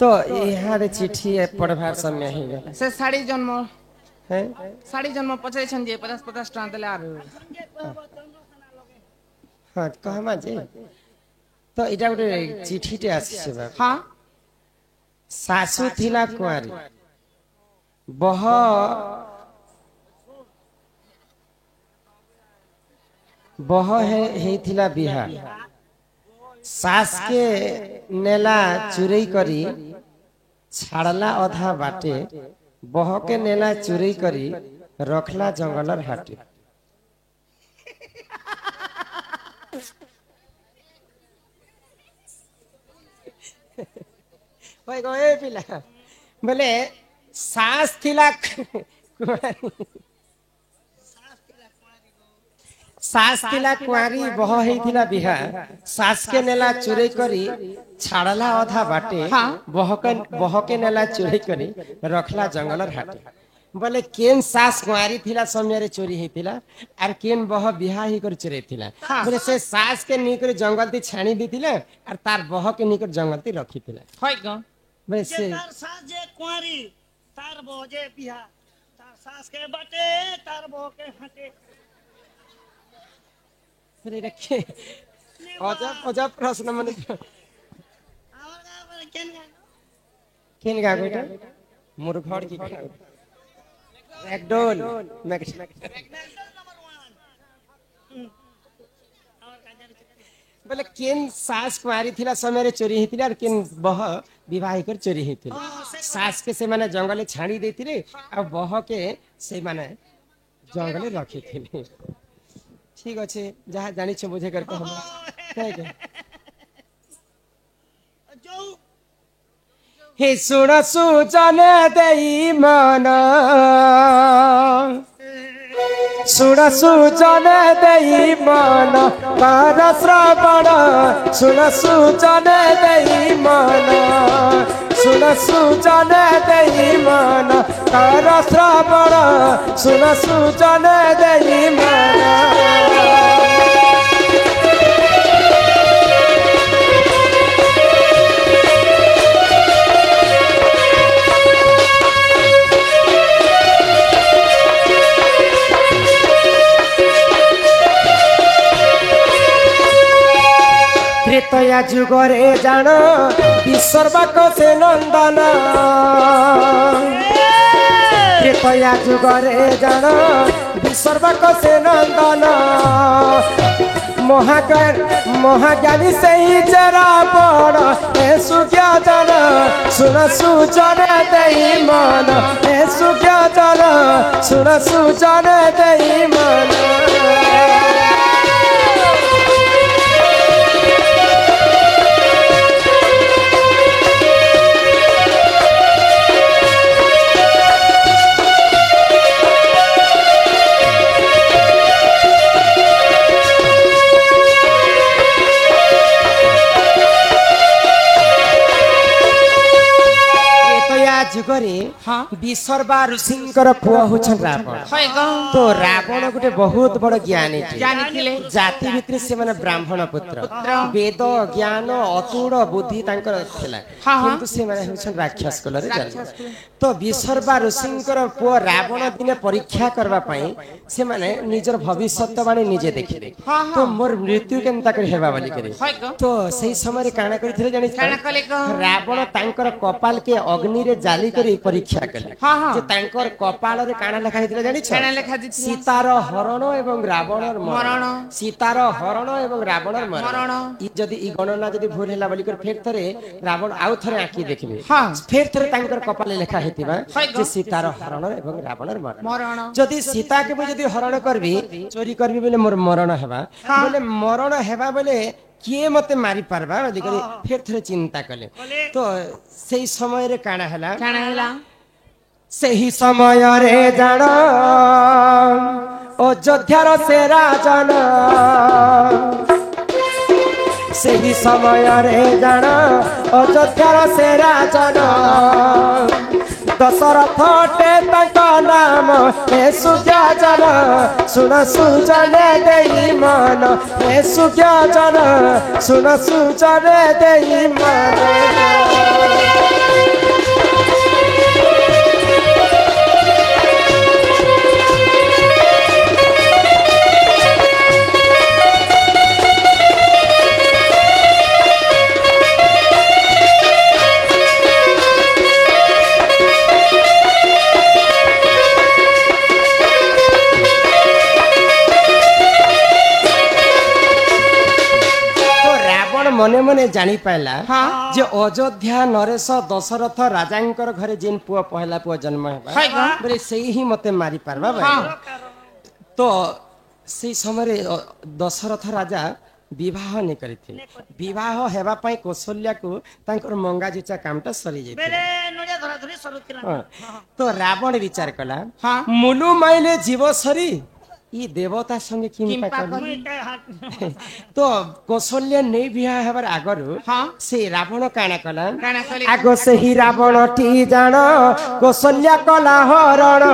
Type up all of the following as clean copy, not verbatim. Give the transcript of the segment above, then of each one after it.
तो यहाँ चिट्ठी पढ़वार समय ही गला से साड़ी जन्म हैं साड़ी जन्म पचारे छन जे 50 टका देले आर हाँ कहमा जे तो इटा गोटे चिठीटे आसी बा हां सासू थिला कुआरी बह बह है थिला बिहा सास के नेला चुरई करी छाड़ला अधा बाटे बह के नेला चुरई करी रखला जंगलर हाटे भाई गए पिला बोले सास थिला सास थिला कुआरी बह हेथिला बिहा सास के नेला चुरई करी छाड़ला अधा बाटे बह के नेला चुरई करी रखला जंगलर हाटे बोले केन सास कुआरी थिला समय रे चोरी हेथिला आर केन बह बिहा ही कर चोरी थिला बोले से सास के निकर जंगल ती छाणी दिथिले आर तार बह के निकर जंगल ती रखिथिले होय ग बोले से तार सास जे कुआरी तार बह जे बिहा तार सास के बाटे तार बह के हाटे रे रखे अजब प्रश्न मन केन गा बेटा मोर घर की मैकडोल बोले केन सास कुआरी थिला समय रे चोरी हेतिला और केन बह विवाह कर चोरी हेतिला सास के से माने जंगल छाड़ी देथिले आ बह के से माने जंगल रखिथिले ठीक अच्छे जहाँ जानी छे बुझे करके हम हे सुण सुजन देई मन सुण सुजन देई मन कर श्रवण सुण सुजन देई मन सुण सुजन देई मन कर श्रवण सुण सुजन देई मन त्रेतया जुगरे जान विसर्वाक से नंदन त्रेतया जुगरे जान विसर्वाक से नंदन महाज्ञानी से ही जरा बड़ हे सुज्ञान सुन सुजन देई मन हे सुज्ञान सुन सुजन देई मन जुगरे विसर्वा ऋषिंकर पुआ होछन रावण तो रावण गुटे बहुत बड़ ज्ञानी जाति भितर से माने ब्राह्मण पुत्र वेद ज्ञान अतुड बुद्धि तांकर थिला किंतु से माने होछन राक्षस कुल रे तो विसर्वा ऋषिंकर पुआ रावण दिने परीक्षा करबा पई से माने निजर भविष्यवाणी निजे देखिले तो मोर मृत्यु केनता कर हेबा बोली करे तो सही समय रे काना करिथिले जानि रावण तांकर कपाल के अग्नि रे जाली करी परीक्षा कले जे तांकर कपाल रे काना लेखा हितले जानि छ सीतार हरण एवं रावणर मरण सीतार हरण एवं रावणर मरण ई जदी ई गणना जदी भूल हैला बोली कर फेर थरे रावण आउ थरे आखी देखबे फेर थरे तांकर कपाल लेखा हेतिबा जे सीतार हरण एवं रावणर मरण जदी सीता के जदी हरण करबी चोरी करबी बोले मोर मरण हेबा बोले मरण हेबा बोले किए मते मारी पारबा अधिकारी फेर थरे चिंता कले तो सही समय रे काना हैला सही समय रे जान अयोध्यार से राजन सही समय रे जान अयोध्यार से राजन दशरथ टे तंका नाम हे सुज्ञान सुन सुजन देई मन हे सुज्ञान सुन सुजन देई मन मने मने जानी पाइला हाँ। जे अयोध्या नरेश दशरथ राजांकर घरे जिन पुआ पहला पुआ जन्म है हेबा ग बोले सेही ही मते मारी पारबा हाँ। भाई तो से समय दशरथ राजा विवाह नहीं करिथिले विवाह हेबा पई कौशल्या को तांकर मंगा जिचा कामटा सरी जाइथिले बेले नडिया धरा धरी सरुथिला तो रावण विचार कला हाँ। मुलु माइले जीव सरी ई देवता संगे किंपा किंपा कर मुई काय हाथ तो कौशल्या नहीं बिहा हेबार आगरु हाँ। से रावण काना कला काना कले आगो से ही रावण टी जान कौशल्या कला हरण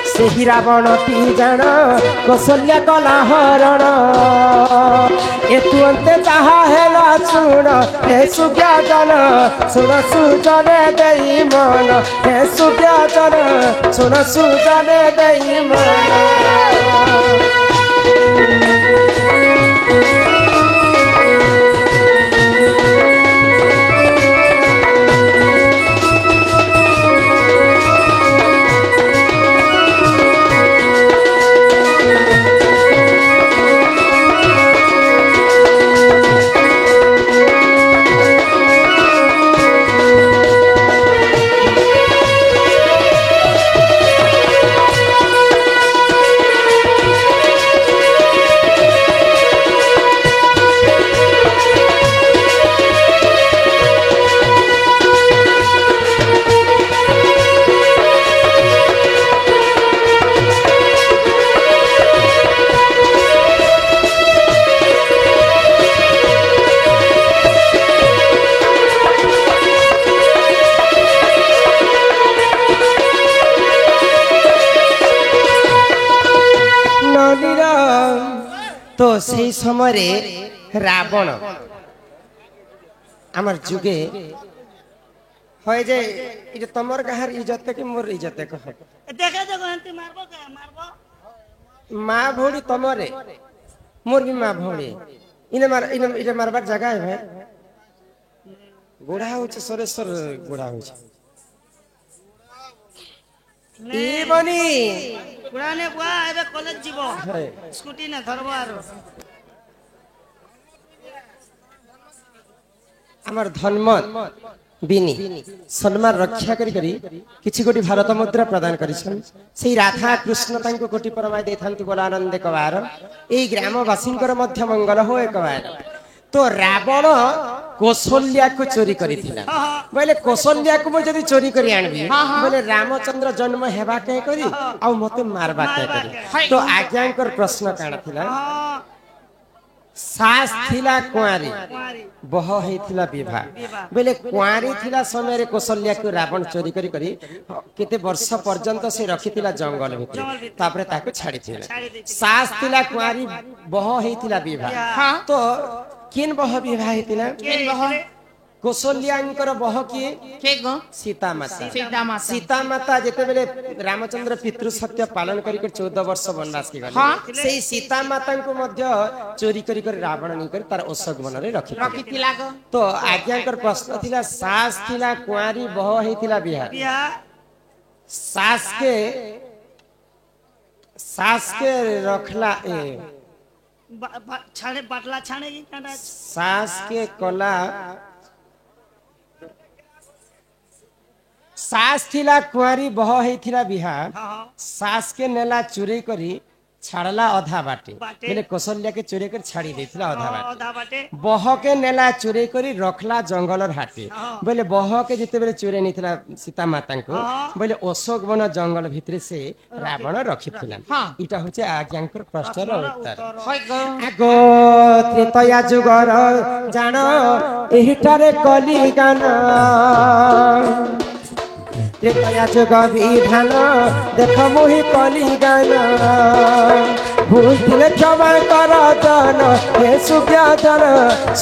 से ही रावण टी जान कौशल्या कला हरण एतु अंते ताहा हेला सुन हे सुज्ञातन सुन सुजने देई मन हे सुज्ञातन सुन सुजने देई मन तो से समय रावण आमर जुगे হয় যে এটা তোমার কাহার ইজ্জত থেকে মোর ইজ্জত কহ দেখে দেখো এন্তি মারবো কে মারবো মা ভৌড়ি তোমারে মোর বি মা ভৌড়ি ইনে মারবার জায়গা है ভাই গোড়া হচ্ছে সরেশ্বর গোড়া হচ্ছে ই বনি পুরানে বুয়া এবে কলেজ যাব হ্যাঁ স্কুটি না ধরবো আর আমার ধর্মত বিনি সম্মান রক্ষা করি করি কিছু কোটি ভারত মুদ্রা প্রদান করিছেন সেই রাধা কৃষ্ণ তাঙ্কু কোটি পরমায় দেইথান্তু বলা আনন্দে কবার এই গ্রামবাসীঙ্কর মধ্য মঙ্গল হো একবার তো রাবণ কৌশल्या को चोरी करिथिला बोले कौशल्या को जदी चोरी करी आनबी बोले रामचंद्र जन्म हेबा के करी आ मते मारबा के करी तो आज्ञांकर प्रश्न काना थिला सास थिला कुआरी बह हेथिला विवाह बोले कुआरी थिला समय रे कौशल्या को रावण चोरी करी करी केते वर्ष पर्यंत से रखिथिला जंगल भितर तापरे ताको छाडी थिला सास थिला कुआरी बह हेथिला विवाह तो किन बह विवाह हेतिला केन बह कौशल्यांकर बह किए के गो सीता माता सीता माता सीता माता जेते बेले रामचंद्र पितृ सत्य पालन करी कर 14 वर्ष वनवास के गले सेही सीता माता को मध्य चोरी करी कर रावण नि कर तार अशोक वन रे रखिथिला गो तो आज्ञाकर प्रश्न थिला सास थिला कुआरी बह हेतिला बिहार सास के रखला ए छाड़े बाटला छाड़े की कांडा सास के कला सास थिला कुआरी बह हेथिला बिहा सास के नेला चोरी करी छाड़ला अधा बाटे बोले कौशल्या के चोरी कर छाड़ी देथिला अधा बाटे बह के नेला चोरी करी रखला जंगलर हाटे बोले बह के जिते बेले चोरी निथिला सीता माता को बोले अशोक वन जंगल भितरे से रावण रखिथिला इटा होचे आज्ञांकर प्रश्नर उत्तर आगो त्रेतया जुगर जान एहिटारे कली गान त्रेतया जुग विधान देख मोहि कली गान भूल थिले क्षमा कर जन हे सुज्ञातन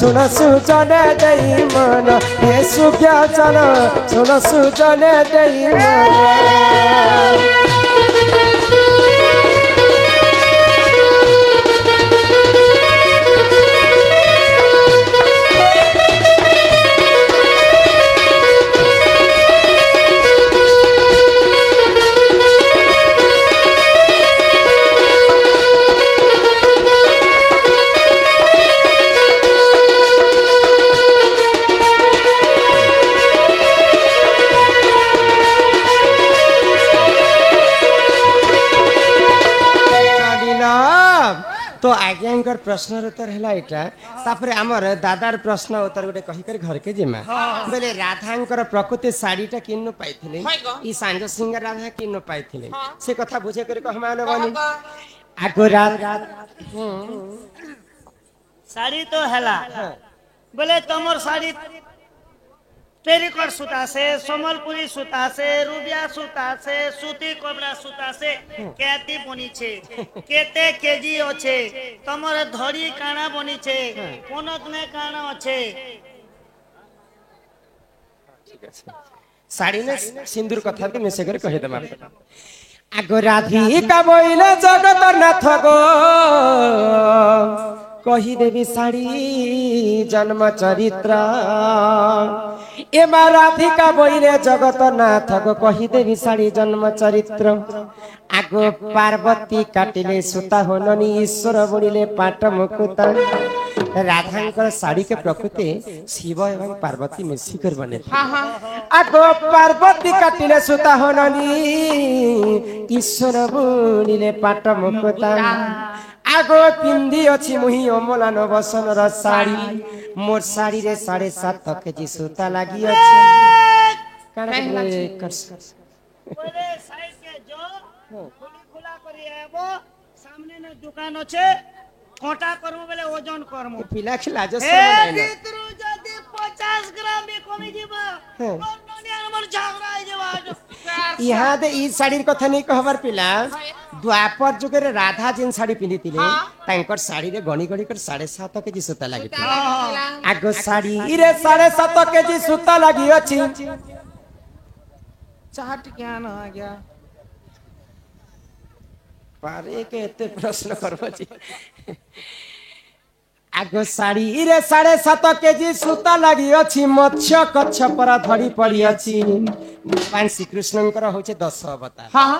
सुन सुजने देई मन हे सुज्ञातन सुन सुजने देई मन तो आज्ञांकर प्रश्न उत्तर है एटा तापर हमर दादार प्रश्न उत्तर गोटे कहि कर घर के जिमा बोले राधांकर प्रकृति साड़ीटा किन्नु पाइथिले ई सांज सिंह राधा किन्नु पाइथिले से कथा बुझे कर कहमान बनी आगो रात साड़ी तो हैला बोले तमर साड़ी टेरिकट सूता से समलपुरी सूता से रुबिया सूता से सूती कपड़ा सूता से केती बनी छे केते केजी अच्छे तमर धड़ी काना बनी छे कोनक ने काना अच्छे साड़ी ने सिंदूर कथा के मिसे कर कहि दमा आगो राधिका बोइले जगत नाथ गो कही देवी साड़ी जन्म चरित्र एमा राधिका बोइले जगत नाथ गो कही देवी साड़ी जन्म चरित्र आगो पार्वती काटिले सुता होननी ईश्वर बुणिले पाट मुकुता राधांकर साड़ी के प्रकृति शिव एवं पार्वती मिसी कर बने आगो पार्वती काटिले सुता होननी ईश्वर बुणिले पाट मुकुता आगो पिंदी अछि मुही अमलान बसन र साड़ी मोर साड़ी रे 7.5 केजी सूता लागी अछि बोले साइड के जो खुला करी आबो सामने न दुकान अछि कोटा करमु बेले ओजन करमु पिला खिला जो ए भितरु जदी 50 ग्राम भी कमी दिबा ननी हमर झगड़ा आइ जेबा यहाँ दे ई साड़ी कथा नहीं कहबार पिला द्वापर जुगे रे राधा जिन साड़ी पिंधितिले तांकर साड़ी रे गणी गणी कर 7.5 केजी सूता लागि आगो साड़ी रे 7.5 केजी सूता लागि अछि चाट ज्ञान आ गया पारे के एते प्रश्न करबो जी आगो साड़ी रे 7.5 केजी सूता लागि अछि मत्स्य कच्छ पर धरी पड़ी अछि भगवान श्री कृष्णंकर होचे 10 अवतार हां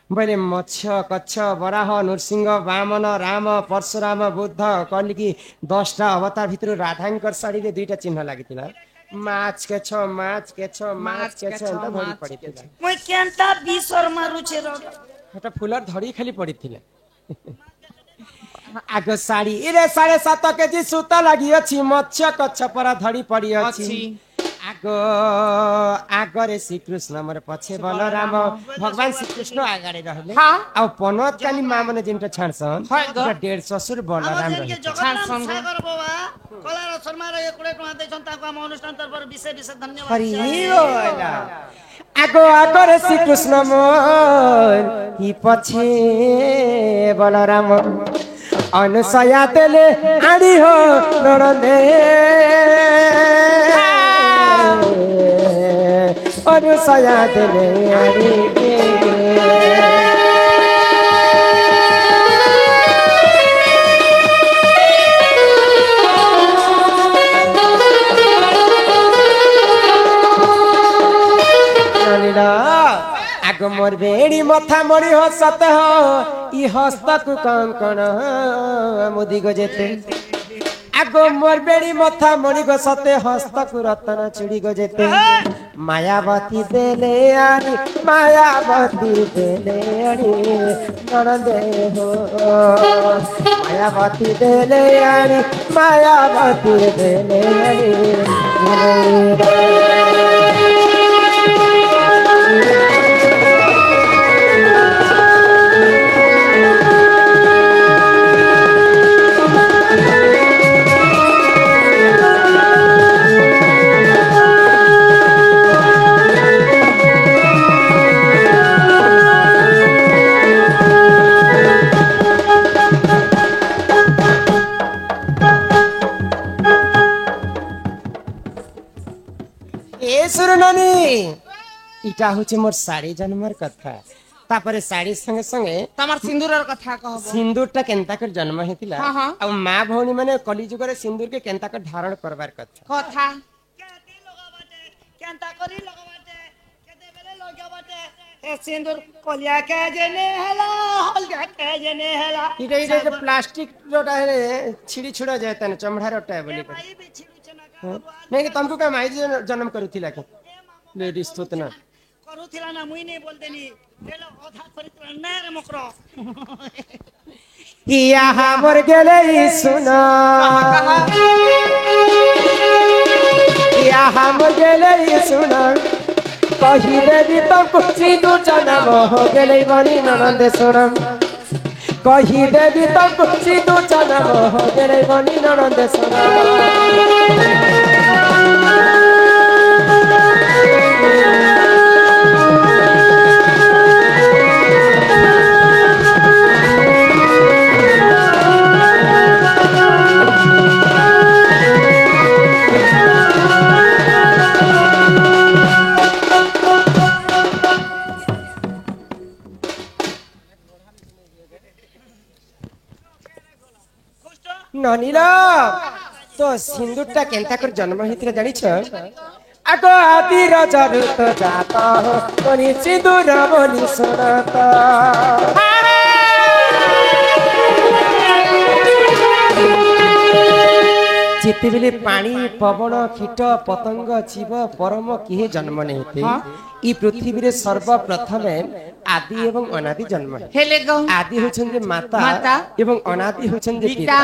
बोले मत्स्य कच्छ वराह नरसिंह वामन राम परशुराम बुद्ध कलिकी 10टा अवतार भितर राधांकर साड़ी रे 2टा चिन्ह लागितिला माछ के छ एंता धरी पड़ितिला মই केनता 20 और मारू छे रो हटा फुलर धड़ी खाली पड़ितिला आगो साड़ी रे 7.5 केजी सूता लागि अछि मत्स्य कच्छ पर धड़ी पड़ी अछि आगो आगरे श्री कृष्ण हमर पछे बलराम भगवान श्री कृष्ण आगारे रहले आ पनत कानी मा मने जिनटा छानसन 1.5 ससुर बलराम रहले छानसन सागर बाबा कलार शर्मा रे 1 टका दैछन ताको हम अनुष्ठान तरफ विशेष धन्यवाद हरि बोला आगो आगरे श्री कृष्ण मोर ही पछे बलराम अनुसया तेले आड़ी हो नरदे अनुसया तेले आड़ी आगो मोर बेड़ी मथा मोरी हसत हो ई हस्त कु कंकण मुदी गजेते आगो मोर बेड़ी मथा मोरी गसते हस्त कु रतन चुड़ी गजेते मायावती देले आनी मायावती देले आनी नरदे हो मायावती देले आनी मायावती देले आनी इटा होचे मोर साड़ी जन्मर कथा तापरे साड़ी संगे संगे तमार सिंदूरर कथा कहबो सिंदूरटा केनता कर जन्म हेतिला आ मां भौणी माने कली जुगरे सिंदूर के केनता कर धारण करबार कथा केती लगाबाटे केनता करी लगाबाटे केते बेले लगाबाटे ए सिंदूर कलिया के जने हला हलगा के जने हला इटे प्लास्टिक जोटा है छिड़ी छुड़ा जाय तने चमड़ा रोटा है बोली भाई भी छिड़ू छना का नहीं तुमको का माई जन्म करूथिला के लेडीज तो ना करूथिला ना मुई नहीं बोलतेनी हेलो अधा परित्र नार मकरो ইয়া মোর গেলেই শুনা ইয়া মোর গেলেই শুনা কহি দেবি তো সিধু জনম গেলেই বনি ননন্দে শুনম কহি দেবি তো সিধু জনম গেলেই বনি ননন্দে শুনম ননিলা তো সিন্দুরটা কেনতা করে জন্ম হইছিল জানিছ আগ আদির জরুত জাত তোনি সিন্দুর বলি শোনত যেতেবেলে পানি পবন কীট পতঙ্গ জীব পরম কিহে জন্ম নেইতে এই পৃথিবীরে সর্বপ্রথমে আদি এবং অনাদি জন্ম আদি হচ্ছেন যে মাতা এবং অনাদি হচ্ছেন যে পিতা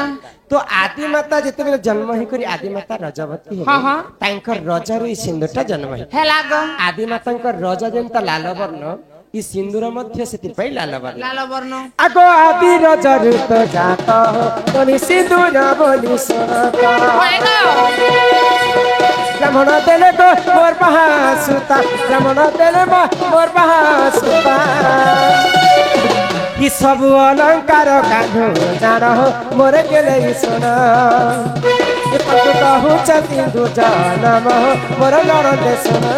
তো আদি মাতা যেতেবেলে জন্ম হই করি আদি মাতা রজবতী হেলে তাঙ্কর রজর এই সিন্দুরটা জন্ম হই আদি মাতাঙ্কর রজ যেন্তা লাল বর্ণ এই সিন্দুর মধ্যে সেতিপাই লাল বর্ণ আগ আদি রজরুত জাত তোনি সিন্দুর বলি শোনত ব্রাহ্মণ দেলে গো মোর বাহাসুতা ব্রাহ্মণ দেলে মোর বাহাসুতা কি সব অলঙ্কার কাঢ়ু জান মোর গেলে শোনা কহুচ সিন্ধু জনম মোর ননন্দে শোনা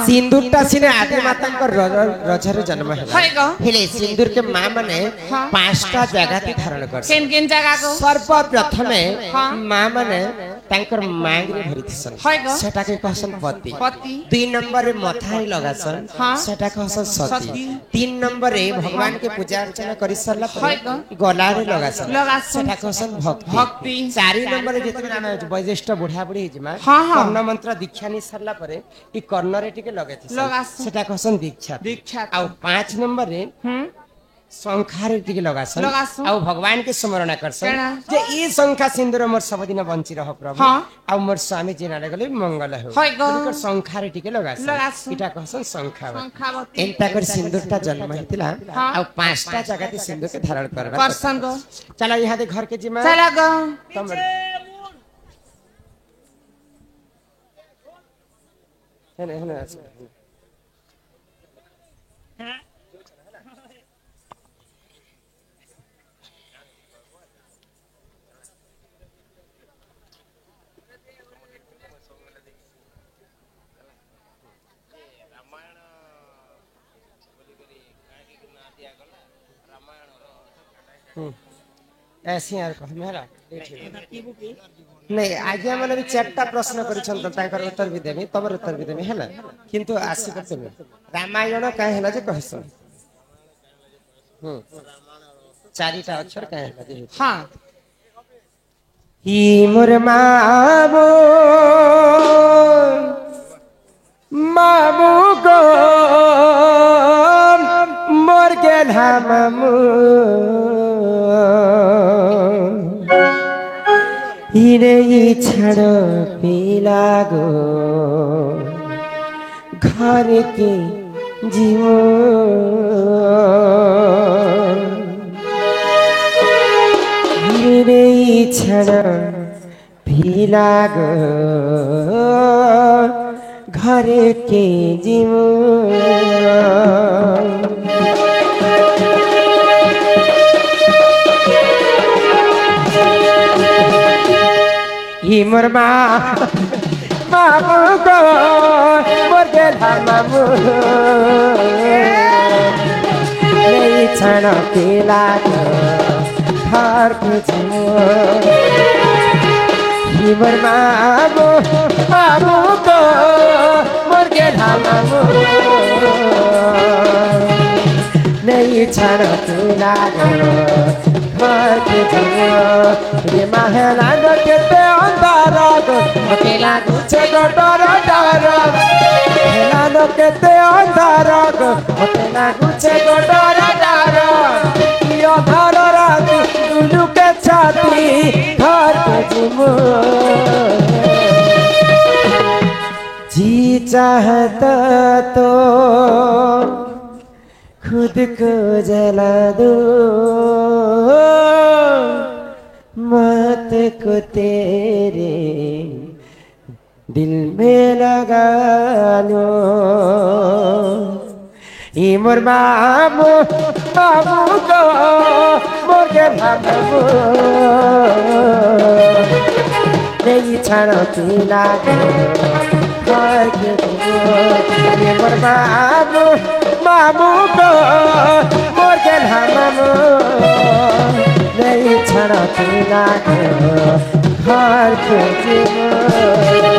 सिंदूरटा सिने आदि मातांकर रजरे जन्म हैला हेले सिंदूर के मां माने पांचटा जगह ती धारण कर केन केन जगह को सर्वप्रथमे मां माने तांकर मांग रे भरिथिसन सेटा के कहसन पति दुई नंबर रे मथाई लगासन सेटा कहसन सती तीन नंबर रे भगवान के पूजा अर्चना करि सरला पर गला रे लगासन सेटा कहसन भक्ति चारि नंबर रे जेते ना वैशिष्ट बुढ़ा बुढ़ी हिजमा कर्ण मंत्र दीक्षा नि सरला पर ई कर्ण रे टिके सेटा कहसन दीक्षा आ 5 नंबर रे शंखारे टिके लगासन आ भगवान के स्मरण करसन जे ई शंखा सिंदूर मोर सब दिन बंची रह प्रभु आ मोर स्वामी जी नाले गले मंगल हो ओकर शंखारे टिके लगासन इटा कहसन शंखावती एंता कर सिंदूरटा जन्म हितला आ 5टा जगह ते सिंदूर के धारण करबा करसन गो चला यहां दे घर के जिमा चला गो तुम हेने ऐसे यार कह मेरा नहीं आज्ञा माने भी चारटा प्रश्न करिछन त ताकर उत्तर भी देबी तबर उत्तर भी देबी हैला किंतु आसी करते रामायण काहे हैला जे कहसन चारिटा अक्षर काहे हैला जे हां ही मोर मामो मामू गो मोर के धाममू हिरे छड़ पीला गो घर के जीवो हिरे छड़ पीला गो घर के जीवो ই মোর মামু গো মোর গেলা মামু নেই ছাড় পিলা ঘর কিছু ই মোর মামু গো মোর গেলা মামু নেই ছাড় পিলা ঘর কিছু ये महला के अंधारा गो अकेला तुझे को डर डर महला के अंधारा गो अकेला तुझे को डर डर यो धर रात दुनु के छाती घर के जुमो जी चाहता तो खुद को जला दो मत को तेरे दिल में लगा लो ई मोर मामू को मोर के मामू नहीं छाड़ो पीला घर के ई मोर मामू को मोर के मामू नहीं छड़ा पीला घर के